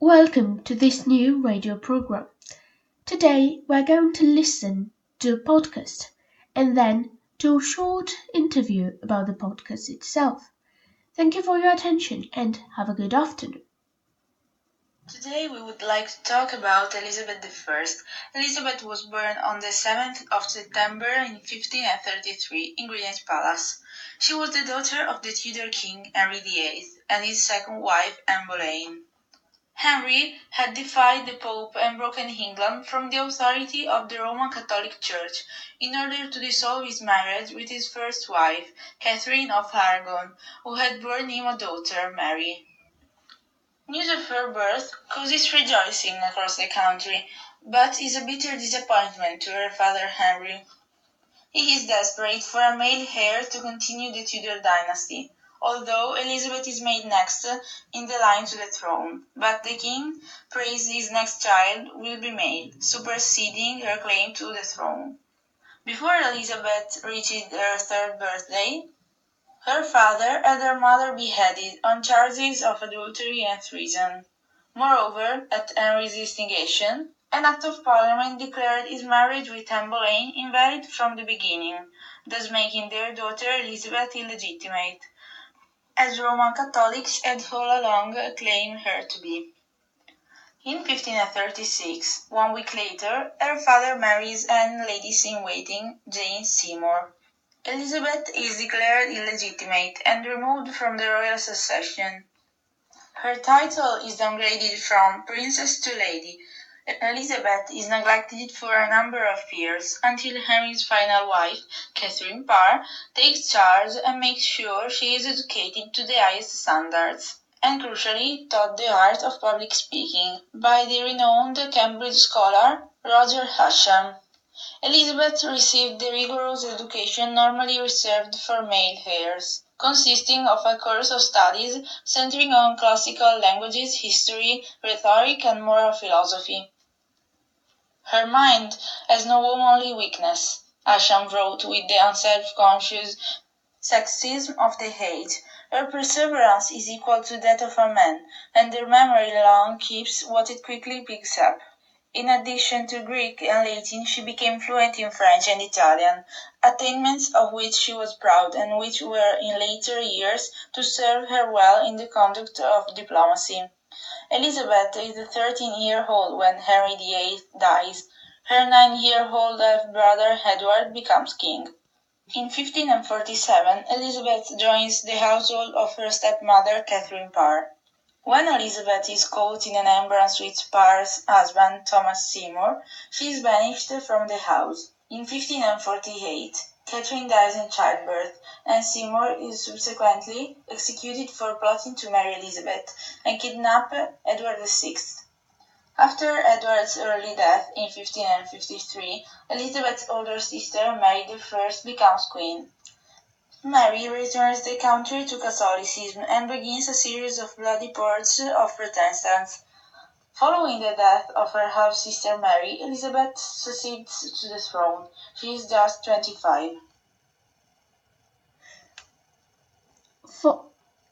Welcome to this new radio program. Today we're going to listen to a podcast and then to a short interview about the podcast itself. Thank you for your attention and have a good afternoon. Today we would like to talk about Elizabeth I. Elizabeth was born on the 7th of September in 1533 in Greenwich Palace. She was the daughter of the Tudor king Henry VIII and his second wife Anne Boleyn. Henry had defied the Pope and broken England from the authority of the Roman Catholic Church in order to dissolve his marriage with his first wife, Catherine of Aragon, who had borne him a daughter, Mary. News of her birth causes rejoicing across the country, but is a bitter disappointment to her father Henry. He is desperate for a male heir to continue the Tudor dynasty, although Elizabeth is made next in the line to the throne, but the king prays his next child will be male, superseding her claim to the throne. Before Elizabeth reached her third birthday, her father had her mother beheaded on charges of adultery and treason. Moreover, at Henry's instigation, an act of Parliament declared his marriage with Anne Boleyn invalid from the beginning, thus making their daughter Elizabeth illegitimate, as Roman Catholics had all along claimed her to be. In 1536, 1 week later, her father marries Anne Ladies-in-Waiting, Jane Seymour. Elizabeth is declared illegitimate and removed from the royal succession. Her title is downgraded from princess to lady. Elizabeth is neglected for a number of years until Henry's final wife, Catherine Parr, takes charge and makes sure she is educated to the highest standards, and crucially taught the art of public speaking by the renowned Cambridge scholar Roger Ascham. Elizabeth received the rigorous education normally reserved for male heirs, consisting of a course of studies centering on classical languages, history, rhetoric, and moral philosophy. Her mind has no womanly weakness, Ascham wrote with the unself-conscious sexism of the age. Her perseverance is equal to that of a man, and her memory long keeps what it quickly picks up. In addition to Greek and Latin, she became fluent in French and Italian, attainments of which she was proud and which were in later years to serve her well in the conduct of diplomacy. Elizabeth is 13-year-old when Henry VIII dies. Her 9-year-old half-brother Edward becomes king. In 1547, Elizabeth joins the household of her stepmother Catherine Parr. When Elizabeth is caught in an embrace with Parr's husband Thomas Seymour, she is banished from the house. In 1548, Catherine dies in childbirth, and Seymour is subsequently executed for plotting to marry Elizabeth and kidnap Edward VI. After Edward's early death in 1553, Elizabeth's older sister Mary I becomes queen. Mary returns the country to Catholicism and begins a series of bloody purges of Protestants. Following the death of her half-sister Mary, Elizabeth succeeds to the throne. She is just 25. For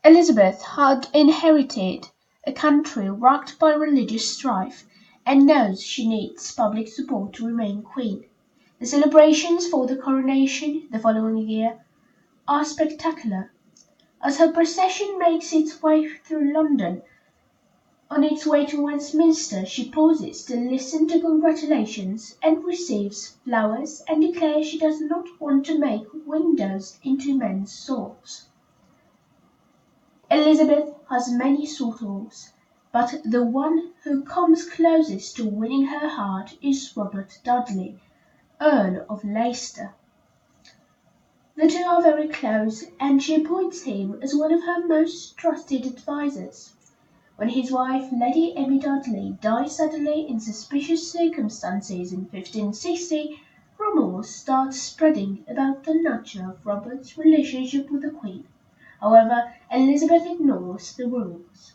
Elizabeth had inherited a country rocked by religious strife and knows she needs public support to remain queen. The celebrations for the coronation the following year are spectacular. As her procession makes its way through London, on its way to Westminster, she pauses to listen to congratulations and receives flowers and declares she does not want to make windows into men's souls. Elizabeth has many suitors, but the one who comes closest to winning her heart is Robert Dudley, Earl of Leicester. The two are very close, and she appoints him as one of her most trusted advisers. When his wife, Lady Amy Dudley, dies suddenly in suspicious circumstances in 1560, rumours start spreading about the nature of Robert's relationship with the Queen. However, Elizabeth ignores the rumours.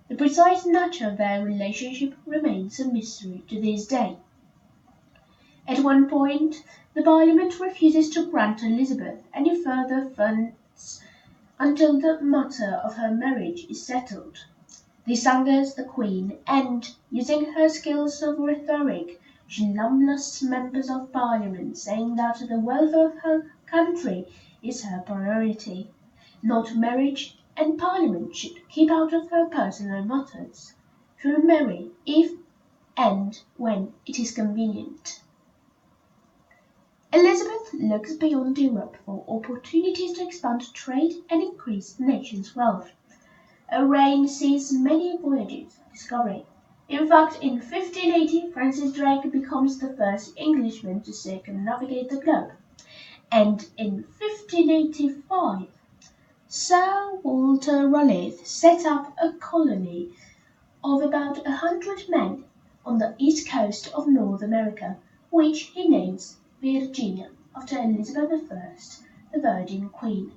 The precise nature of their relationship remains a mystery to this day. At one point, the Parliament refuses to grant Elizabeth any further funds until the matter of her marriage is settled. This angers the Queen, and, using her skills of rhetoric, she lambasts members of Parliament, saying that the welfare of her country is her priority, not marriage, and Parliament should keep out of her personal matters. She will marry if and when it is convenient. Elizabeth looks beyond Europe for opportunities to expand trade and increase the nation's wealth. Her reign sees many voyages of discovery. In fact, in 1580, Francis Drake becomes the first Englishman to circumnavigate the globe, and in 1585, Sir Walter Raleigh set up a colony of about 100 men on the east coast of North America, which he names Virginia, after Elizabeth I, the Virgin Queen.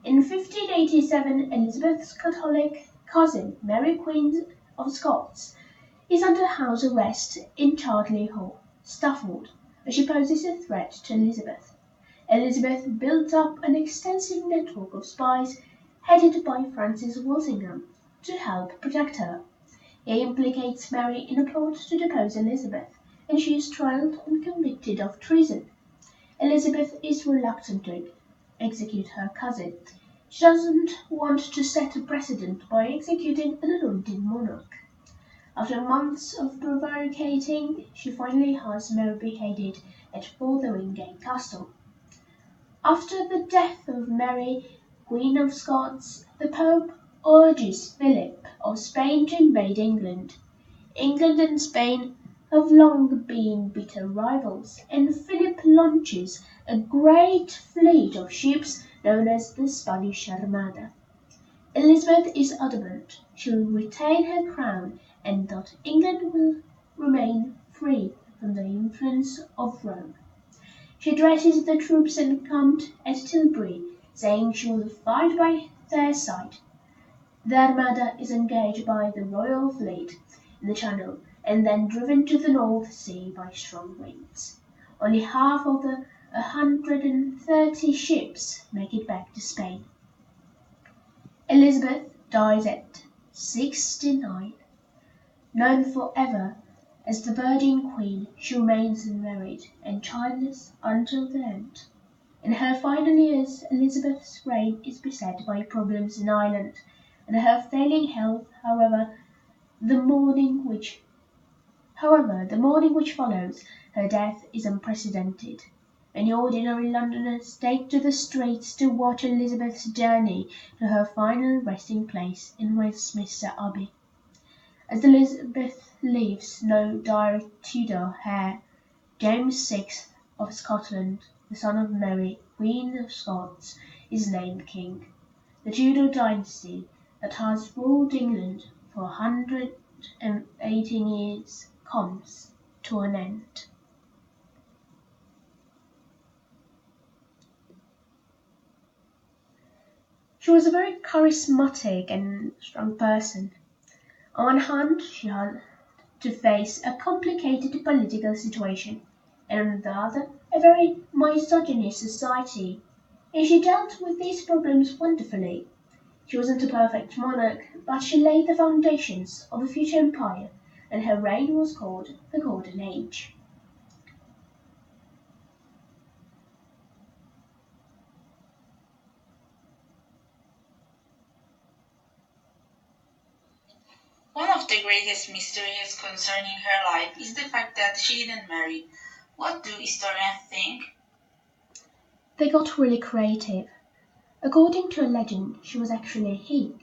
In 1587, Elizabeth's Catholic cousin, Mary Queen of Scots, is under house arrest in Chardley Hall, Stafford, where she poses a threat to Elizabeth. Elizabeth built up an extensive network of spies headed by Francis Walsingham to help protect her. He implicates Mary in a plot to depose Elizabeth, and she is tried and convicted of treason. Elizabeth is reluctant to execute her cousin. She doesn't want to set a precedent by executing an anointed monarch. After months of prevaricating, she finally has Mary beheaded at Fotheringay Castle. After the death of Mary, Queen of Scots, the Pope urges Philip of Spain to invade England. England and Spain have long been bitter rivals, and Philip launches a great fleet of ships known as the Spanish Armada. Elizabeth is adamant she will retain her crown and that England will remain free from the influence of Rome. She addresses the troops encamped at Tilbury, saying she will fight by their side. The Armada is engaged by the Royal Fleet in the Channel and then driven to the North Sea by strong winds. Only half of the 130 ships make it back to Spain. Elizabeth dies at 69. Known forever as the Virgin Queen, she remains unmarried and childless until the end. In her final years, Elizabeth's reign is beset by problems in Ireland, and her failing health, the mourning which follows her death is unprecedented. Many ordinary Londoners take to the streets to watch Elizabeth's journey to her final resting place in Westminster Abbey. As Elizabeth leaves no direct Tudor heir, James VI of Scotland, the son of Mary, Queen of Scots, is named king. The Tudor dynasty that has ruled England for 118 years comes to an end. She was a very charismatic and strong person. On one hand, she had to face a complicated political situation, and on the other, a very misogynist society, and she dealt with these problems wonderfully. She wasn't a perfect monarch, but she laid the foundations of a future empire, and her reign was called the Golden Age. One of the greatest mysteries concerning her life is the fact that she didn't marry. What do historians think? They got really creative. According to a legend, she was actually he.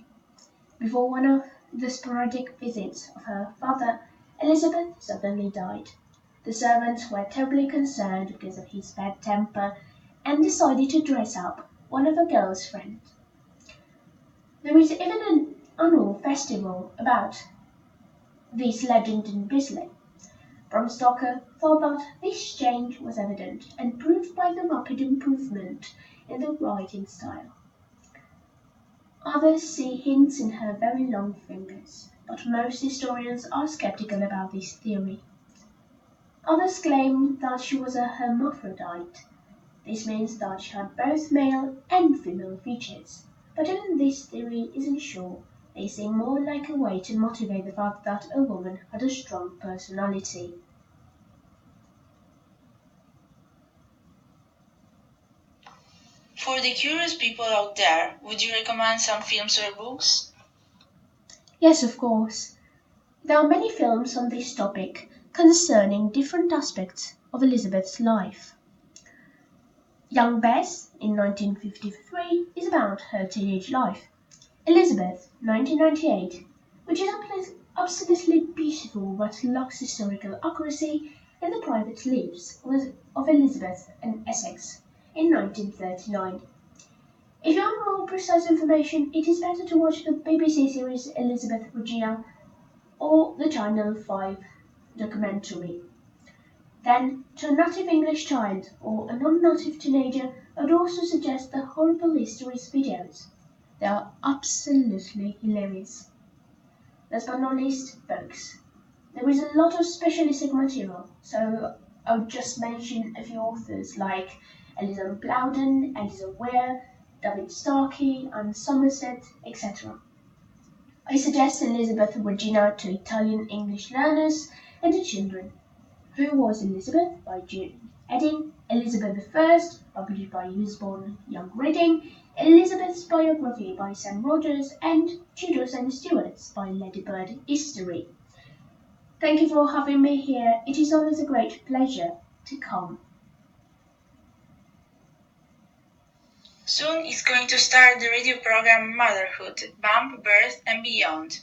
Before one of the sporadic visits of her father, Elizabeth suddenly died. The servants were terribly concerned because of his bad temper and decided to dress up one of the girl's friends. There is even an annual festival about this legend in Bisley. Bram Stoker thought that this change was evident and proved by the rapid improvement in the writing style. Others see hints in her very long fingers, but most historians are skeptical about this theory. Others claim that she was a hermaphrodite. This means that she had both male and female features, but even this theory isn't sure They seem more like a way to motivate the fact that a woman had a strong personality. For the curious people out there, would you recommend some films or books? Yes, of course. There are many films on this topic concerning different aspects of Elizabeth's life. Young Bess in 1953 is about her teenage life. Elizabeth, 1998, which is absolutely beautiful but lacks historical accuracy in the private lives of Elizabeth and Essex in 1939. If you want more precise information, it is better to watch the BBC series Elizabeth Regina or the Channel 5 documentary. Then, to a native English child or a non-native teenager, I would also suggest the Horrible Histories videos. They are absolutely hilarious. Last but not least, books. There is a lot of specialistic material, so I would just mention a few authors like Elizabeth Plowden, Elizabeth Weir, David Starkey, and Somerset, etc. I suggest Elizabeth Regina to Italian English learners and to children. Who Was Elizabeth by June Edding, Elizabeth I, published by Usborne Young Reading, Elizabeth's Biography by Sam Rogers, and Tudors and Stuarts by Ladybird History. Thank you for having me here. It is always a great pleasure to come. Soon is going to start the radio program Motherhood, Bump, Birth and Beyond.